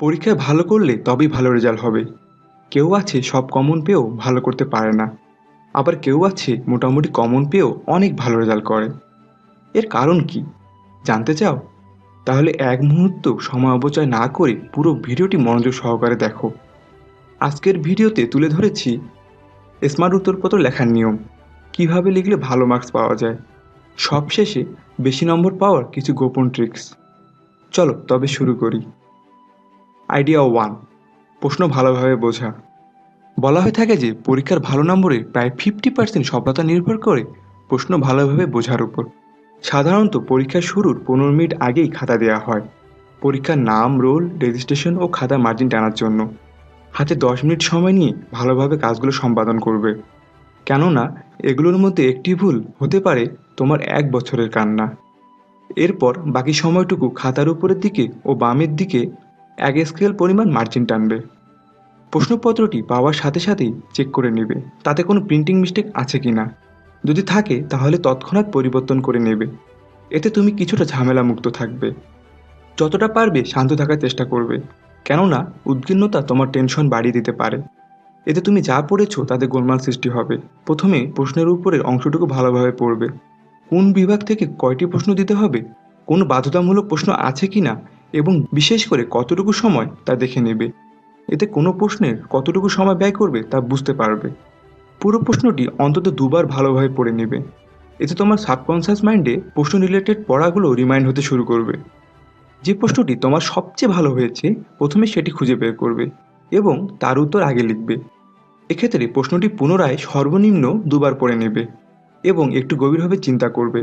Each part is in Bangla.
পরীক্ষায় ভালো করলে তবেই ভালো রেজাল্ট হবে। কেউ আছে সব কমন পেয়েও ভালো করতে পারে না। আবার কেউ আছে মোটামুটি কমন পেয়েও অনেক ভালো রেজাল্ট করে। এর কারণ কি জানতে চাও? তাহলে এক মুহূর্ত সময় অপচয় না করে পুরো ভিডিওটি মনোযোগ সহকারে দেখো। আজকের ভিডিওতে তুলে ধরেছি স্মার্ট উত্তরপত্র লেখার নিয়ম, কিভাবে লিখলে ভালো মার্কস পাওয়া যায়, সবশেষে বেশি নম্বর পাওয়ার কিছু গোপন ট্রিক্স। চলো তবে শুরু করি। আইডিয়া 1, প্রশ্ন ভালোভাবে বোঝা। বলা হয়ে থাকে যে পরীক্ষার ভালো নম্বরে প্রায় 50% সফলতা নির্ভর করে প্রশ্ন ভালোভাবে বোঝার উপর। সাধারণত পরীক্ষা শুরুর 15 মিনিট আগেই খাতা দেওয়া হয় পরীক্ষার নাম, রোল, রেজিস্ট্রেশন ও খাতা মার্জিন টানার জন্য। হাতে 10 মিনিট সময় নিয়ে ভালোভাবে কাজগুলো সম্পাদন করবে, কেননা এগুলোর মধ্যে একটি ভুল হতে পারে তোমার 1 বছরের কান্না। এরপর বাকি সময়টুকু খাতার উপরের দিকে ও বামের দিকে 1 স্কেল পরিমাণ মার্জিন টানবে। প্রশ্নপত্রটি পাওয়ার সাথে সাথেই চেক করে নেবে তাতে কোনো প্রিন্টিং মিস্টেক আছে কি না। যদি থাকে তাহলে তৎক্ষণাৎ পরিবর্তন করে নেবে। এতে তুমি কিছুটা ঝামেলামুক্ত থাকবে। যতটা পারবে শান্ত থাকার চেষ্টা করবে, কেননা উদ্বিগ্নতা তোমার টেনশন বাড়িয়ে দিতে পারে। এতে তুমি যা পড়েছো তাতে গোলমাল সৃষ্টি হবে। প্রথমে প্রশ্নের উপরের অংশটুকু ভালোভাবে পড়বে। কোন বিভাগ থেকে কয়টি প্রশ্ন দিতে হবে, কোনো বাধ্যতামূলক প্রশ্ন আছে কি না এবং বিশেষ করে কতটুকু সময় তা দেখে নেবে। এতে কোনো প্রশ্নের কতটুকু সময় ব্যয় করবে তা বুঝতে পারবে। পুরো প্রশ্নটি অন্তত 2বার ভালোভাবে পড়ে নেবে। এতে তোমার সাবকনশিয়াস মাইন্ডে প্রশ্ন রিলেটেড পড়াগুলো রিমাইন্ড হতে শুরু করবে। যে প্রশ্নটি তোমার সবচেয়ে ভালো হয়েছে প্রথমে সেটি খুঁজে বের করবে এবং তার উত্তর আগে লিখবে। এক্ষেত্রে প্রশ্নটি পুনরায় সর্বনিম্ন 2বার পড়ে নেবে এবং একটু গভীরভাবে চিন্তা করবে।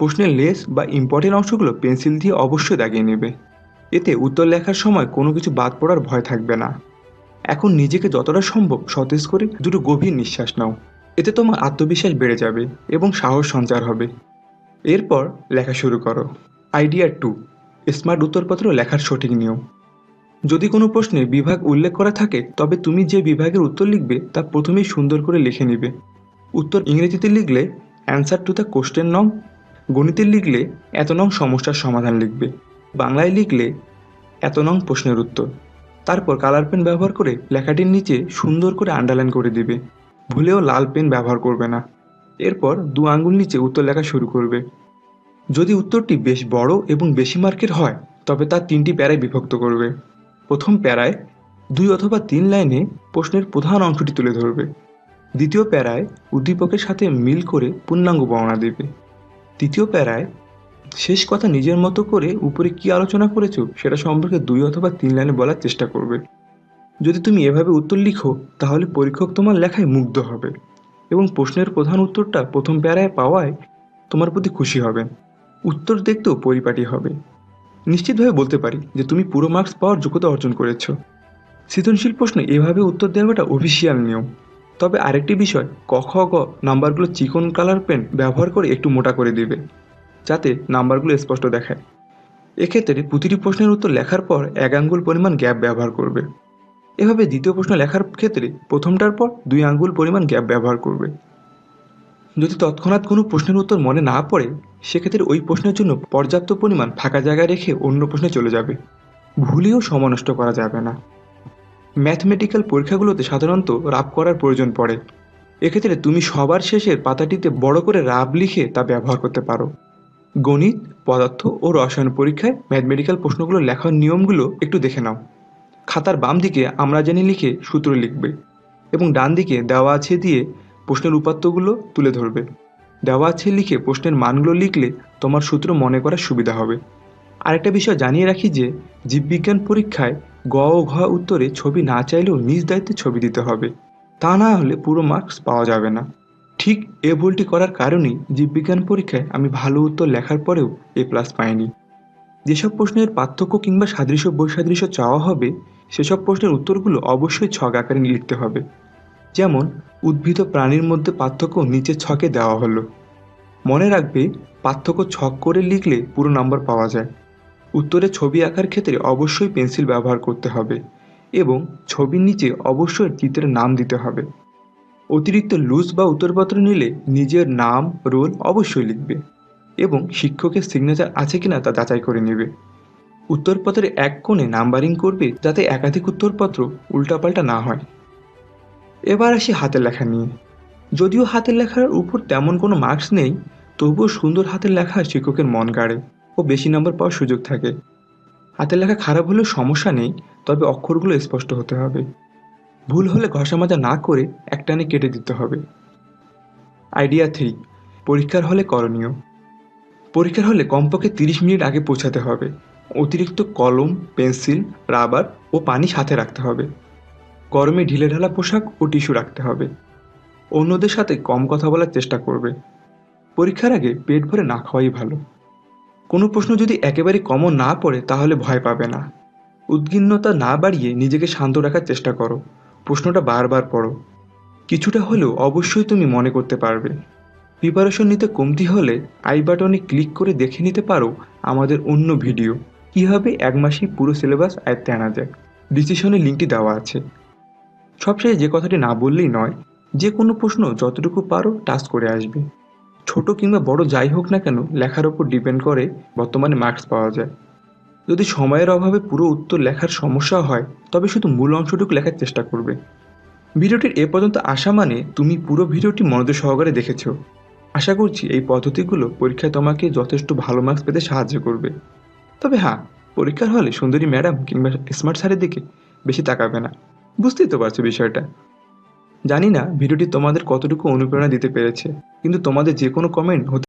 প্রশ্নের লেস বা ইম্পর্টেন্ট অংশগুলো পেন্সিল দিয়ে অবশ্যই দাগিয়ে নেবে। এতে উত্তর লেখার সময় কোনো কিছু বাদ পড়ার ভয় থাকবে না। এখন নিজেকে যতটা সম্ভব সতেজ করে দুটো গভীর নিঃশ্বাস নাও। এতে তোমার আত্মবিশ্বাস বেড়ে যাবে এবং সাহস সঞ্চার হবে। এরপর লেখা শুরু করো। আইডিয়া 2, স্মার্ট উত্তরপত্র লেখার সঠিক নিয়ম। যদি কোনো প্রশ্নে বিভাগ উল্লেখ করা থাকে তবে তুমি যে বিভাগের উত্তর লিখবে তা প্রথমেই সুন্দর করে লিখে নিবে। উত্তর ইংরেজিতে লিখলে অ্যান্সার টু দ্য কোশ্চেন নং, গণিতে লিখলে এত নং সমস্যার সমাধান লিখবে, বাংলায় লিখলে এত নং প্রশ্নের উত্তর। তারপর কালার পেন ব্যবহার করে লেখাটির নিচে সুন্দর করে আন্ডারলাইন করে দিবে। ভুলেও লাল পেন ব্যবহার করবে না। এরপর 2 আঙ্গুল নিচে উত্তর লেখা শুরু করবে। যদি উত্তরটি বেশ বড় এবং বেশি মার্কের হয় তবে তা 3টি প্যারায় বিভক্ত করবে। প্রথম প্যারায় 2 অথবা 3 লাইনে প্রশ্নের প্রধান অংশটি তুলে ধরবে। দ্বিতীয় প্যারায় উদ্দীপকের সাথে মিল করে পূর্ণাঙ্গ বর্ণনা দেবে। তৃতীয় প্যারায় শেষ কথা নিজের মতো করে উপরে কি আলোচনা করেছো সেটা সম্পর্কে 2 অথবা 3 লাইনে বলার চেষ্টা করবে। যদি তুমি এভাবে উত্তর লিখো তাহলে পরীক্ষক তোমার লেখায় মুগ্ধ হবে এবং প্রশ্নের প্রধান উত্তরটা প্রথম প্যারায় পাওয়ায় তোমার প্রতি খুশি হবেন। উত্তর দেখতেও পরিপাটি হবে। নিশ্চিতভাবে বলতে পারি যে তুমি পুরো মার্কস পাওয়ার যোগ্যতা অর্জন করেছো। সৃজনশীল প্রশ্নে এভাবে উত্তর দেওয়াটা অফিসিয়াল নিয়ম। তবে আরেকটি বিষয়, ক খ গ নাম্বারগুলো চিকন কালার পেন ব্যবহার করে একটু মোটা করে দিবে যাতে নাম্বারগুলো স্পষ্ট দেখায়। এক্ষেত্রে প্রতিটি প্রশ্নের উত্তর লেখার পর 1 আঙ্গুল পরিমাণ গ্যাপ ব্যবহার করবে। এভাবে দ্বিতীয় প্রশ্ন লেখার ক্ষেত্রে প্রথমটার পর 2 আঙ্গুল পরিমাণ গ্যাপ ব্যবহার করবে। যদি তৎক্ষণাৎ কোনো প্রশ্নের উত্তর মনে না পড়ে সেক্ষেত্রে ওই প্রশ্নের জন্য পর্যাপ্ত পরিমাণ ফাঁকা জায়গা রেখে অন্য প্রশ্নে চলে যাবে। ভুলেও সময় নষ্ট করা যাবে না। ম্যাথমেটিক্যাল পরীক্ষাগুলোতে সাধারণত রাব করার প্রয়োজন পড়ে। এক্ষেত্রে তুমি সবার শেষের পাতাটিতে বড় করে রাব লিখে তা ব্যবহার করতে পারো। গণিত, পদার্থ ও রসায়ন পরীক্ষায় ম্যাথমেটিক্যাল প্রশ্নগুলো লেখার নিয়মগুলো একটু দেখে নাও। খাতার বাম দিকে আমরা জানি লিখে সূত্র লিখবে এবং ডান দিকে দেওয়া আছে দিয়ে প্রশ্নের উপাত্তগুলো তুলে ধরবে। দেওয়া আছে লিখে প্রশ্নের মানগুলো লিখলে তোমার সূত্র মনে করার সুবিধা হবে। আরেকটা বিষয় জানিয়ে রাখি যে জীববিজ্ঞান পরীক্ষায় গ ও ঘ উত্তরে ছবি না চাইলেও নিজ দায়িত্বে ছবি দিতে হবে, তা না হলে পুরো মার্কস পাওয়া যাবে না। ঠিক এ ভুলটি করার কারণেই জীববিজ্ঞান পরীক্ষায় আমি ভালো উত্তর লেখার পরেও A+ পাইনি। যেসব প্রশ্নের পার্থক্য কিংবা সাদৃশ্য বৈসাদৃশ্য চাওয়া হবে সেসব প্রশ্নের উত্তরগুলো অবশ্যই ছক আকারে লিখতে হবে। যেমন উদ্ভিদ ও প্রাণীর মধ্যে পার্থক্য নিচের ছকে দেওয়া হলো। মনে রাখবে পার্থক্য ছক করে লিখলে পুরো নাম্বার পাওয়া যায়। উত্তরে ছবি আঁকার ক্ষেত্রে অবশ্যই পেন্সিল ব্যবহার করতে হবে এবং ছবির নিচে অবশ্যই চিত্রের নাম দিতে হবে। অতিরিক্ত লুজ বা উত্তরপত্র নিলে নিজের নাম, রোল অবশ্যই লিখবে এবং শিক্ষকের সিগনেচার আছে কিনা তা যাচাই করে নেবে। উত্তরপত্রের এক কোণে নাম্বারিং করবে যাতে একাধিক উত্তরপত্র উল্টাপাল্টা না হয়। এবার আসি হাতের লেখা নিয়ে। যদিও হাতের লেখার উপর তেমন কোনো মার্কস নেই, তবুও সুন্দর হাতের লেখা শিক্ষকের মন কাড়ে ও বেশি নম্বর পাওয়ার সুযোগ থাকে। হাতের লেখা খারাপ হলেও সমস্যা নেই, তবে অক্ষরগুলো স্পষ্ট হতে হবে। ভুল হলে ঘষা মাজা না করে একটানে কেটে দিতে হবে। আইডিয়া 3, পরীক্ষার হলে করণীয়। পরীক্ষার হলে কমপক্ষে 30 মিনিট আগে পৌঁছাতে হবে। অতিরিক্ত কলম, পেন্সিল, রাবার ও পানি সাথে রাখতে হবে। গরমে ঢিলেঢালা পোশাক ও টিস্যু রাখতে হবে। অন্যদের সাথে কম কথা বলার চেষ্টা করবে। পরীক্ষার আগে পেট ভরে না খাওয়াই ভালো। কোনো প্রশ্ন যদি একেবারে কমন না পড়ে তাহলে ভয় পাবে না। উদ্বিগ্নতা না বাড়িয়ে নিজেকে শান্ত রাখার চেষ্টা করো। প্রশ্নটা বারবার পড়ো। কিছুটা হলেও অবশ্যই তুমি মনে করতে পারবে। প্রিপারেশন নিতে কমতি হলে আই বাটনে ক্লিক করে দেখে নিতে পারো আমাদের অন্য ভিডিও, কীভাবে এক মাসেই পুরো সিলেবাস আয়ত্তে আনা যায়। ডিসিশনের লিঙ্কটি দেওয়া আছে। সবশেষে যে কথাটি না বললেই নয়, যে কোনো প্রশ্ন যতটুকু পারো টাচ করে আসবে। ছোট কিংবা বড় যাই হোক না কেন, লেখার ওপর ডিপেন্ড করে বর্তমানে মার্কস পাওয়া যায়। যদি সময়ের অভাবে পুরো উত্তর লেখার সমস্যা হয়, তবে শুধু মূল অংশটুকু লেখার চেষ্টা করবে। ভিডিওটির এ পর্যন্ত আসা মানে তুমি পুরো ভিডিওটি মনোযোগ সহকারে দেখেছো। আশা করছি এই পদ্ধতিগুলো পরীক্ষায় তোমাকে যথেষ্ট ভালো মার্কস পেতে সাহায্য করবে। তবে হ্যাঁ, পরীক্ষার হলে সুন্দরী ম্যাডাম কিংবা স্মার্ট স্যারের দিকে বেশি তাকাবে না। বুঝতেই তো পারছো বিষয়টা। জানি না ভিডিওটি তোমাদের কতটুকু অনুপ্রেরণা দিতে পেরেছে, কিন্তু তোমাদের যে কোনো কমেন্ট হতে